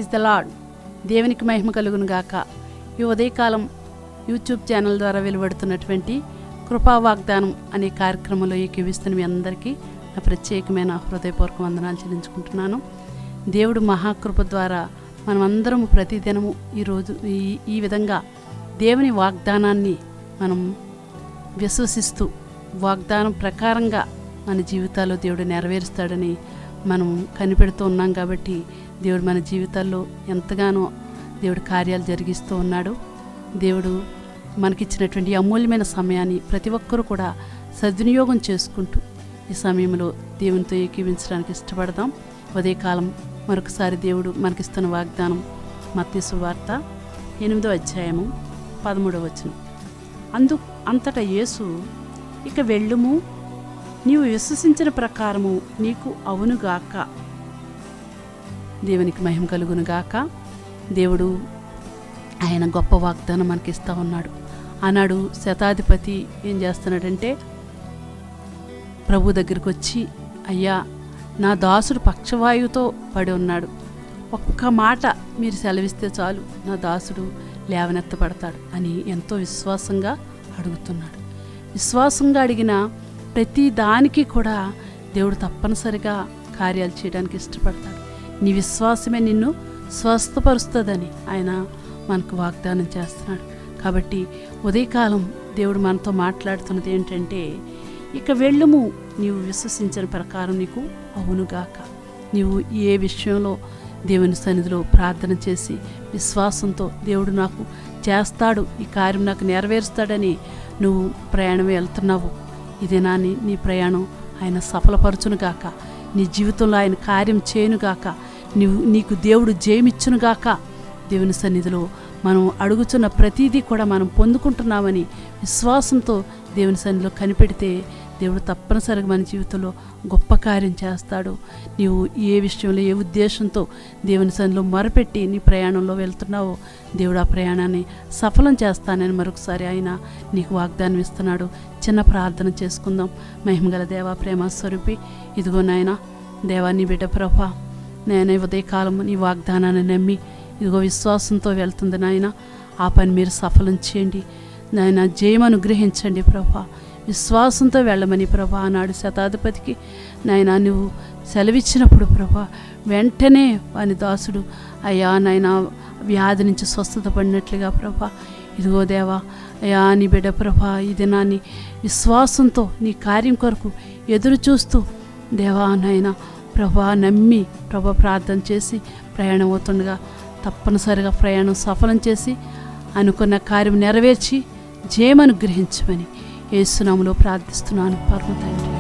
Praise the lord. దేవునికి మహిమ కలుగును గాక. ఈ ఉదయకాలం యూట్యూబ్ ఛానల్ ద్వారా వెలువడుతున్నటువంటి కృపా వాగ్దానం అనే కార్యక్రమంలో ఏకీవిస్తున్న మీ అందరికీ నా ప్రత్యేకమైన హృదయపూర్వక వందనాలు చెల్లించుకుంటున్నాను. దేవుడు మహాకృప ద్వారా మనమందరం ప్రతిదినము ఈరోజు ఈ విధంగా దేవుని వాగ్దానాన్ని మనం విశ్వసిస్తూ వాగ్దానం ప్రకారంగా మన జీవితాల్లో దేవుడు నెరవేరుస్తాడని మనం కనిపెడుతూ ఉన్నాం. కాబట్టి దేవుడు మన జీవితాల్లో ఎంతగానో దేవుడు కార్యాలు జరిగిస్తూ ఉన్నాడు. దేవుడు మనకిచ్చినటువంటి అమూల్యమైన సమయాన్ని ప్రతి ఒక్కరూ కూడా సద్వినియోగం చేసుకుంటూ ఈ సమయంలో దేవునితో ఏకీవించడానికి ఇష్టపడదాం. ఉదయకాలం మరొకసారి దేవుడు మనకిస్తున్న వాగ్దానం మత్తయి సువార్త 8వ అధ్యాయము 13వ వచనం. అంతటా యేసు, ఇక వెళ్ళుము, నీవు విశ్వసించిన ప్రకారము నీకు అవునుగాక. దేవునికి మహిమ కలుగునుగాక. దేవుడు ఆయన గొప్ప వాగ్దానం మనకి ఇస్తూ ఉన్నాడు. ఆనాడు శతాధిపతి ఏం చేస్తున్నాడంటే ప్రభు దగ్గరికి వచ్చి, అయ్యా నా దాసుడు పక్షవాయువుతో పడి ఉన్నాడు, ఒక్క మాట మీరు సెలవిస్తే చాలు నా దాసుడు లేవనెత్తపడతాడు అని ఎంతో విశ్వాసంగా అడుగుతున్నాడు. విశ్వాసంగా అడిగిన ప్రతి దానికి కూడా దేవుడు తప్పనిసరిగా కార్యాలు చేయడానికి ఇష్టపడతాడు. నీ విశ్వాసమే నిన్ను స్వస్థపరుస్తుందని ఆయన మనకు వాగ్దానం చేస్తున్నాడు. కాబట్టి ఉదయకాలం దేవుడు మనతో మాట్లాడుతున్నది ఏంటంటే, ఇక వెళ్ళుము, నీవు విశ్వసించిన ప్రకారం నీకు అవునుగాక. నీవు ఏ విషయంలో దేవుని సన్నిధిలో ప్రార్థన చేసి విశ్వాసంతో దేవుడు నాకు చేస్తాడు, ఈ కార్యం నాకు నెరవేరుస్తాడని నువ్వు ప్రయాణం వెళ్తున్నావు, ఇదేనా నీ ప్రయాణం ఆయన సఫలపరచునుగాక. నీ జీవితంలో ఆయన కార్యం చేయనుగాక. నీకు దేవుడు జయమిచ్చునుగాక. దేవుని సన్నిధిలో మనం అడుగుతున్న ప్రతిదీ కూడా మనం పొందుకుంటున్నామని విశ్వాసంతో దేవుని సన్నిధిలో కనిపెడితే దేవుడు తప్పనిసరిగా మన జీవితంలో గొప్ప కార్యం చేస్తాడు. నీవు ఏ విషయంలో ఏ ఉద్దేశంతో దేవుని సన్నిధిలో మొరపెట్టి నీ ప్రయాణంలో వెళ్తున్నావో దేవుడు ఆ ప్రయాణాన్ని సఫలం చేస్తానని మరొకసారి ఆయన నీకు వాగ్దానం ఇస్తున్నాడు. చిన్న ప్రార్థన చేసుకుందాం. మహిమగల దేవా, ప్రేమ స్వరూపి, ఇదిగో నాయన దేవా, నీ బిడ్డ ప్రభా, నేను ఉదయకాలం నీ వాగ్దానాన్ని నమ్మి ఇదిగో విశ్వాసంతో వెళ్తుంది నాయన. ఆ పని మీరు సఫలం చేయండి నాయన, జయం అనుగ్రహించండి ప్రభా. విశ్వాసంతో వెళ్ళమని ప్రభా ఆనాడు శతాధిపతికి నాయన నువ్వు సెలవిచ్చినప్పుడు ప్రభా వెంటనే వాని దాసుడు అయ్యా నాయన వ్యాధి నుంచి స్వస్థత పడినట్లుగా ప్రభా, ఇదిగో దేవా అయ్యా నీ బిడ్డ ప్రభా ఈ దినాన్ని విశ్వాసంతో నీ కార్యం కొరకు ఎదురు చూస్తూ దేవా నాయన ప్రభా నమ్మి ప్రభా ప్రార్థన చేసి ప్రయాణం అవుతుండగా తప్పనిసరిగా ప్రయాణం సఫలం చేసి అనుకున్న కార్యం నెరవేర్చి జయమనుగ్రహించమని యేసు నామములో ప్రార్థిస్తున్నాను పరమ తండ్రి.